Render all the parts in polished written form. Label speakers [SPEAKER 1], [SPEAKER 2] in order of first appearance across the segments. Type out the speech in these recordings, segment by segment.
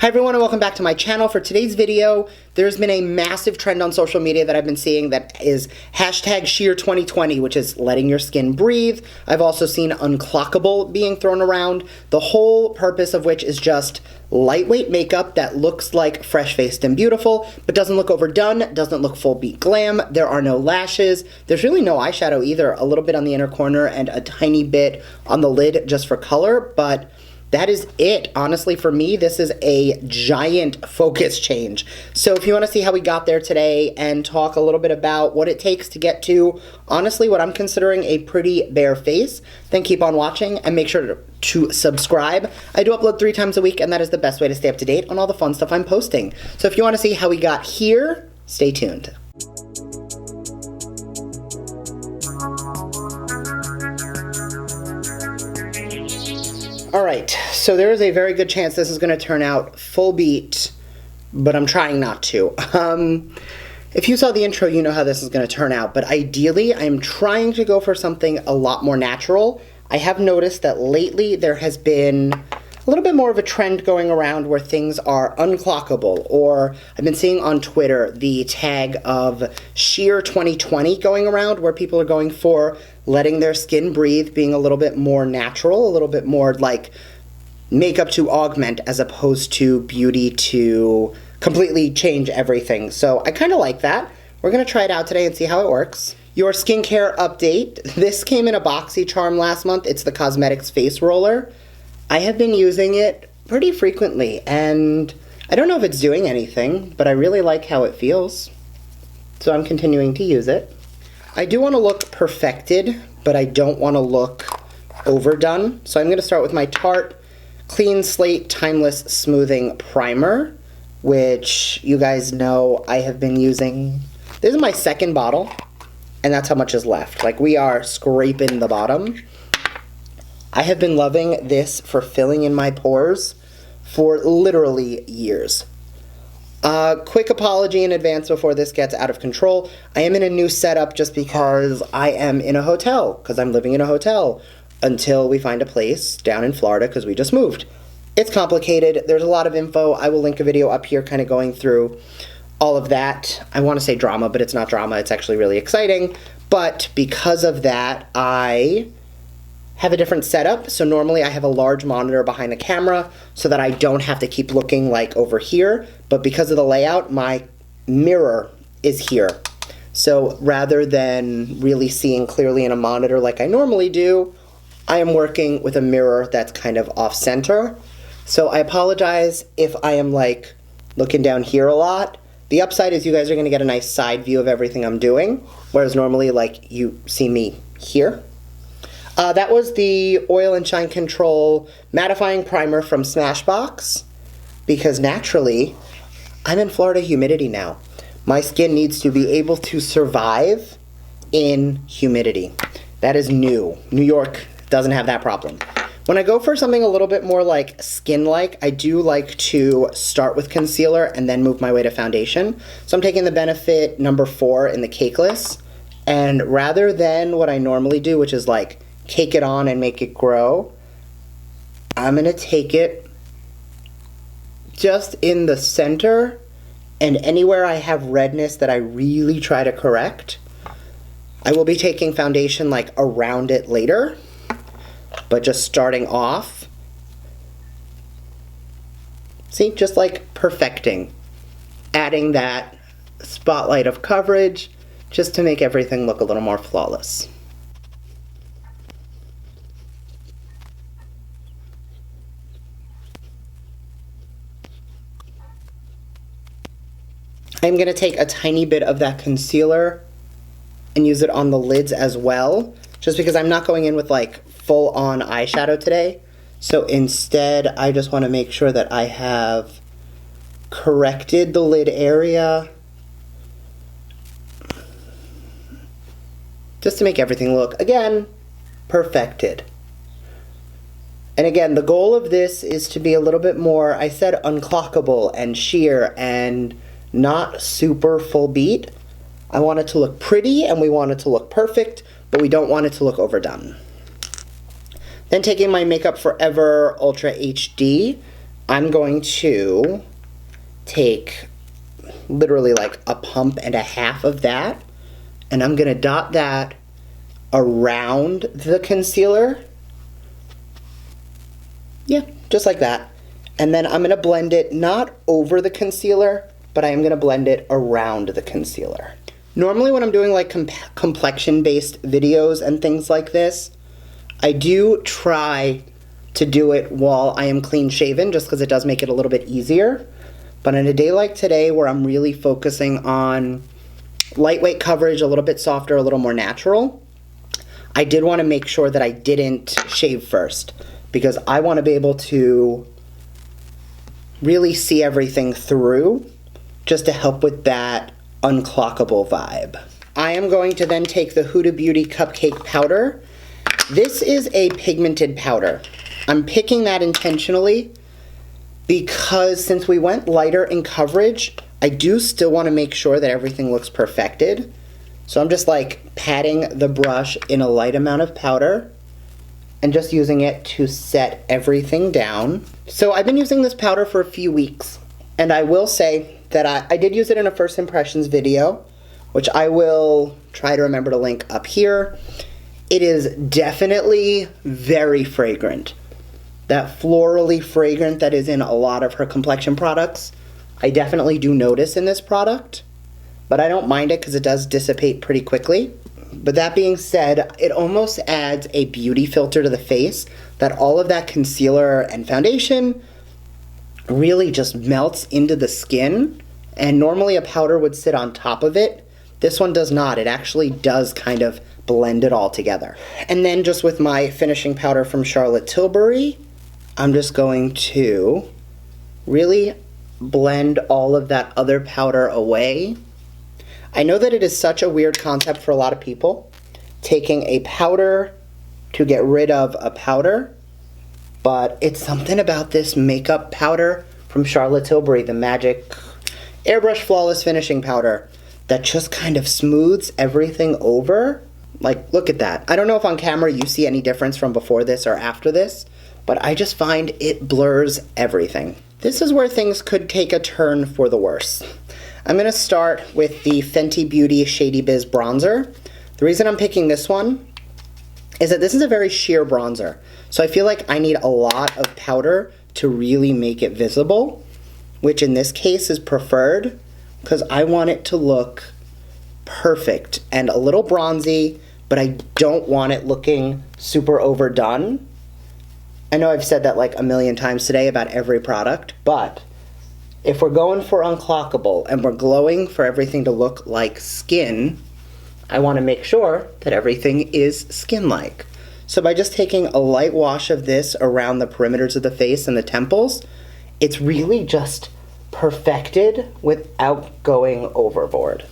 [SPEAKER 1] Hi everyone and welcome back to my channel. For today's video, there's been a massive trend on social media that I've been seeing that is hashtag Sheer 2020, which is letting your skin breathe. I've also seen unclockable being thrown around, the whole purpose of which is just lightweight makeup that looks like fresh-faced and beautiful, but doesn't look overdone, doesn't look full beat glam. There are no lashes. There's really no eyeshadow either, a little bit on the inner corner and a tiny bit on the lid just for color, but that is it. Honestly, for me, this is a giant focus change. So if you want to see how we got there today and talk a little bit about what it takes to get to, honestly, what I'm considering a pretty bare face, then keep on watching and make sure to subscribe. I do upload 3 times a week, and that is the best way to stay up to date on all the fun stuff I'm posting. So if you want to see how we got here, stay tuned. Alright, so there is a very good chance this is going to turn out full beat, but I'm trying not to. If you saw the intro, you know how this is going to turn out, but ideally I'm trying to go for something a lot more natural. I have noticed that lately there has been a little bit more of a trend going around where things are unclockable, or I've been seeing on Twitter the tag of Sheer 2020 going around where people are going for letting their skin breathe, being a little bit more natural, a little bit more like makeup to augment as opposed to beauty to completely change everything. So I kind of like that. We're going to try it out today and see how it works. Your skincare update. This came in a BoxyCharm last month. It's the Cosmetics Face Roller. I have been using it pretty frequently, and I don't know if it's doing anything, but I really like how it feels. So I'm continuing to use it. I do want to look perfected, but I don't want to look overdone. So I'm going to start with my Tarte Clean Slate Timeless Smoothing Primer, which you guys know I have been using. This is my second bottle, and that's how much is left. Like, we are scraping the bottom. I have been loving this for filling in my pores for literally years. Quick apology in advance before this gets out of control. I am in a new setup just because I am in a hotel, because I'm living in a hotel until we find a place down in Florida because we just moved. It's complicated. There's a lot of info. I will link a video up here kind of going through all of that. I want to say drama, but it's not drama. It's actually really exciting. But because of that, I have a different setup. So normally I have a large monitor behind the camera so that I don't have to keep looking like over here. But because of the layout, my mirror is here. So rather than really seeing clearly in a monitor like I normally do, I am working with a mirror that's kind of off center. So I apologize if I am like looking down here a lot. The upside is you guys are going to get a nice side view of everything I'm doing, whereas normally like you see me here. That was the Oil and Shine Control Mattifying Primer from Smashbox, because naturally, I'm in Florida humidity now. My skin needs to be able to survive in humidity. That is new. New York doesn't have that problem. When I go for something a little bit more like skin-like, I do like to start with concealer and then move my way to foundation. So I'm taking the Benefit number 4 in the Cakeless, and rather than what I normally do, which is like cake it on and make it grow, I'm going to take it just in the center and anywhere I have redness that I really try to correct. I will be taking foundation like around it later, but just starting off, see, just like perfecting, adding that spotlight of coverage just to make everything look a little more flawless. I'm going to take a tiny bit of that concealer and use it on the lids as well, just because I'm not going in with like full-on eyeshadow today. So instead, I just want to make sure that I have corrected the lid area, just to make everything look, again, perfected. And again, the goal of this is to be a little bit more, I said unclockable and sheer and not super full beat. I want it to look pretty and we want it to look perfect, but we don't want it to look overdone. Then taking my Makeup Forever Ultra HD, I'm going to take literally like a pump and a half of that, and I'm going to dot that around the concealer. Yeah, just like that. And then I'm going to blend it not over the concealer, but I am going to blend it around the concealer. Normally when I'm doing like complexion-based videos and things like this, I do try to do it while I am clean shaven, just because it does make it a little bit easier. But on a day like today where I'm really focusing on lightweight coverage, a little bit softer, a little more natural, I did want to make sure that I didn't shave first, because I want to be able to really see everything through, just to help with that unclockable vibe. I am going to then take the Huda Beauty Cupcake powder. This is a pigmented powder. I'm picking that intentionally because since we went lighter in coverage, I do still want to make sure that everything looks perfected. So I'm just like patting the brush in a light amount of powder and just using it to set everything down. So I've been using this powder for a few weeks, and I will say that I did use it in a first impressions video, which I will try to remember to link up here. It is definitely very fragrant. That florally fragrant that is in a lot of her complexion products, I definitely do notice in this product, but I don't mind it because it does dissipate pretty quickly. But that being said, it almost adds a beauty filter to the face, that all of that concealer and foundation really just melts into the skin, and normally a powder would sit on top of it. This one does not. It actually does kind of blend it all together. And then just with my finishing powder from Charlotte Tilbury, I'm just going to really blend all of that other powder away. I know that it is such a weird concept for a lot of people, taking a powder to get rid of a powder, but it's something about this makeup powder from Charlotte Tilbury, the Magic Airbrush Flawless Finishing Powder, that just kind of smooths everything over. Like, look at that. I don't know if on camera you see any difference from before this or after this, but I just find it blurs everything. This is where things could take a turn for the worse. I'm going to start with the Fenty Beauty Shady Biz Bronzer. The reason I'm picking this one is that this is a very sheer bronzer. So I feel like I need a lot of powder to really make it visible, which in this case is preferred because I want it to look perfect and a little bronzy, but I don't want it looking super overdone. I know I've said that like a million times today about every product, but if we're going for unclockable and we're glowing for everything to look like skin, I want to make sure that everything is skin-like. So by just taking a light wash of this around the perimeters of the face and the temples, it's really just perfected without going overboard.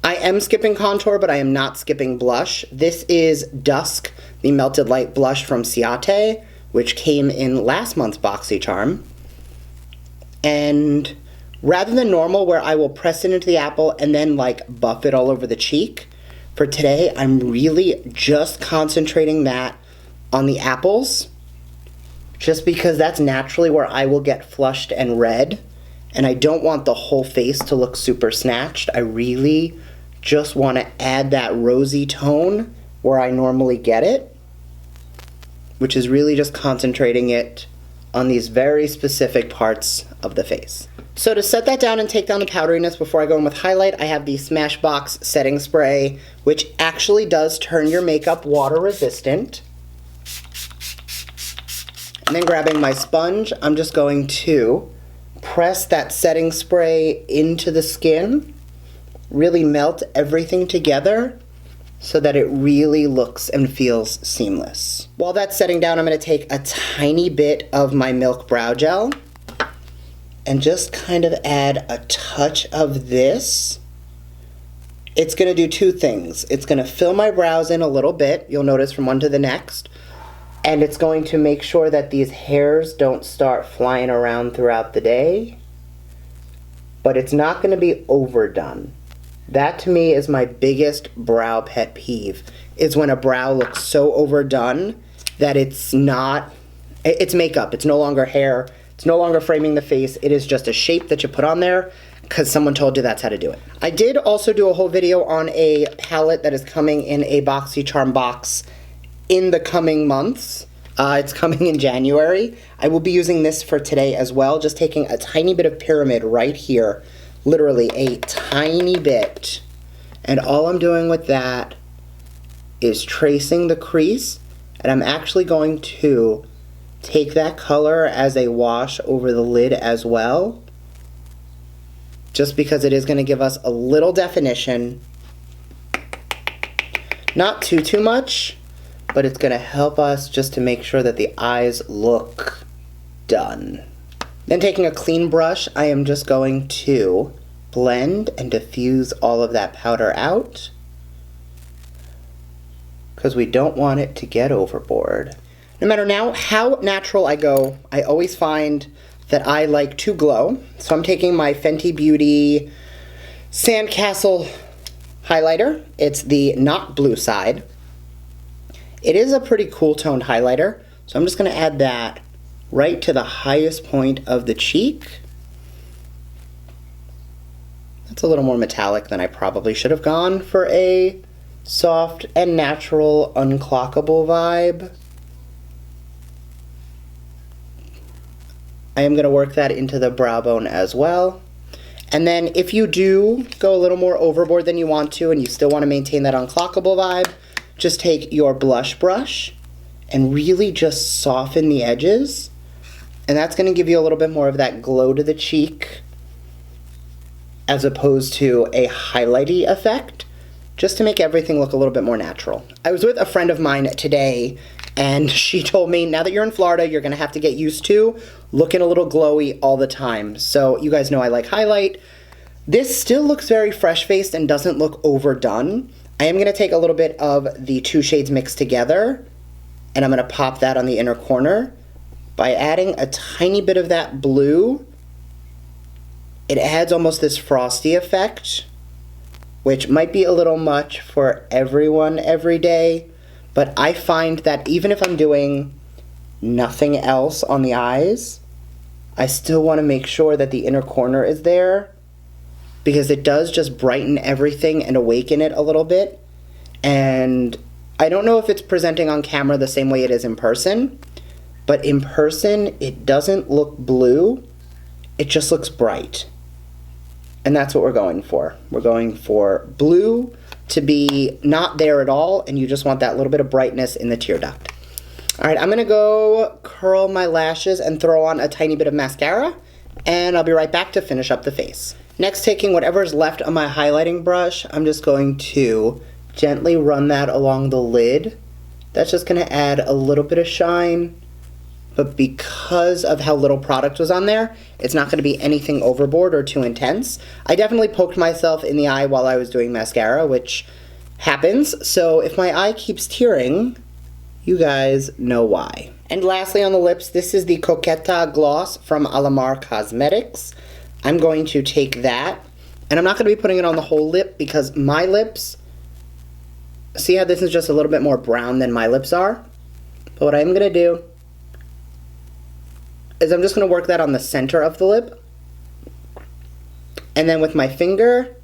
[SPEAKER 1] I am skipping contour, but I am not skipping blush. This is Dusk, the Melted Light Blush from Ciate, which came in last month's BoxyCharm. And rather than normal, where I will press it into the apple and then like buff it all over the cheek, for today I'm really just concentrating that on the apples, just because that's naturally where I will get flushed and red, and I don't want the whole face to look super snatched. I really just want to add that rosy tone where I normally get it, which is really just concentrating it on these very specific parts of the face. So to set that down and take down the powderiness before I go in with highlight, I have the Smashbox setting spray, which actually does turn your makeup water resistant. And then grabbing my sponge, I'm just going to press that setting spray into the skin, really melt everything together so that it really looks and feels seamless. While that's setting down, I'm going to take a tiny bit of my Milk Brow Gel and just kind of add a touch of this. It's going to do two things. It's going to fill my brows in a little bit, you'll notice from one to the next, and it's going to make sure that these hairs don't start flying around throughout the day, but it's not going to be overdone. That to me is my biggest brow pet peeve, is when a brow looks so overdone that it's not, it's makeup, it's no longer hair It's no longer framing the face. It is just a shape that you put on there because someone told you that's how to do it. I did also do a whole video on a palette that is coming in a BoxyCharm box in the coming months. It's coming in January. I will be using this for today as well, just taking a tiny bit of Pyramid right here, literally a tiny bit. And all I'm doing with that is tracing the crease, and I'm actually going to take that color as a wash over the lid as well, just because it is going to give us a little definition. Not too much, but it's going to help us just to make sure that the eyes look done. Then taking a clean brush, I am just going to blend and diffuse all of that powder out, because we don't want it to get overboard. No matter now how natural I go, I always find that I like to glow. So I'm taking my Fenty Beauty Sandcastle highlighter. It's the not blue side. It is a pretty cool toned highlighter, so I'm just going to add that right to the highest point of the cheek. That's a little more metallic than I probably should have gone for a soft and natural unclockable vibe. I am going to work that into the brow bone as well. And then if you do go a little more overboard than you want to and you still want to maintain that unclockable vibe, just take your blush brush and really just soften the edges. And that's going to give you a little bit more of that glow to the cheek as opposed to a highlighty effect, just to make everything look a little bit more natural. I was with a friend of mine today, and she told me, now that you're in Florida, you're going to have to get used to looking a little glowy all the time. So you guys know I like highlight. This still looks very fresh-faced and doesn't look overdone. I am going to take a little bit of the two shades mixed together, and I'm going to pop that on the inner corner by adding a tiny bit of that blue. It adds almost this frosty effect, which might be a little much for everyone every day, but I find that even if I'm doing nothing else on the eyes, I still want to make sure that the inner corner is there, because it does just brighten everything and awaken it a little bit. And I don't know if it's presenting on camera the same way it is in person, but in person it doesn't look blue, it just looks bright. And that's what we're going for. We're going for blue to be not there at all, and you just want that little bit of brightness in the tear duct. Alright, I'm going to go curl my lashes and throw on a tiny bit of mascara, and I'll be right back to finish up the face. Next, taking whatever's left on my highlighting brush, I'm just going to gently run that along the lid. That's just going to add a little bit of shine, but because of how little product was on there, it's not going to be anything overboard or too intense. I definitely poked myself in the eye while I was doing mascara, which happens, so if my eye keeps tearing, you guys know why. And lastly on the lips, this is the Coqueta gloss from Alamar Cosmetics. I'm going to take that, and I'm not going to be putting it on the whole lip because my lips, see how this is just a little bit more brown than my lips are? But what I'm going to do is I'm just going to work that on the center of the lip, and then with my finger,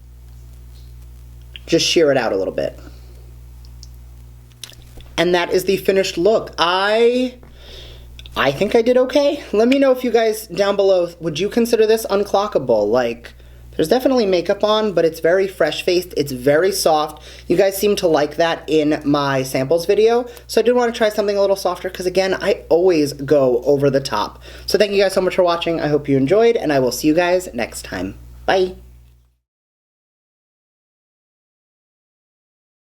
[SPEAKER 1] just shear it out a little bit. And that is the finished look. I think I did okay. Let me know if you guys down below, would you consider this unclockable? Like, there's definitely makeup on, but it's very fresh-faced. It's very soft. You guys seem to like that in my samples video. So I did want to try something a little softer because, again, I always go over the top. So thank you guys so much for watching. I hope you enjoyed, and I will see you guys next time. Bye.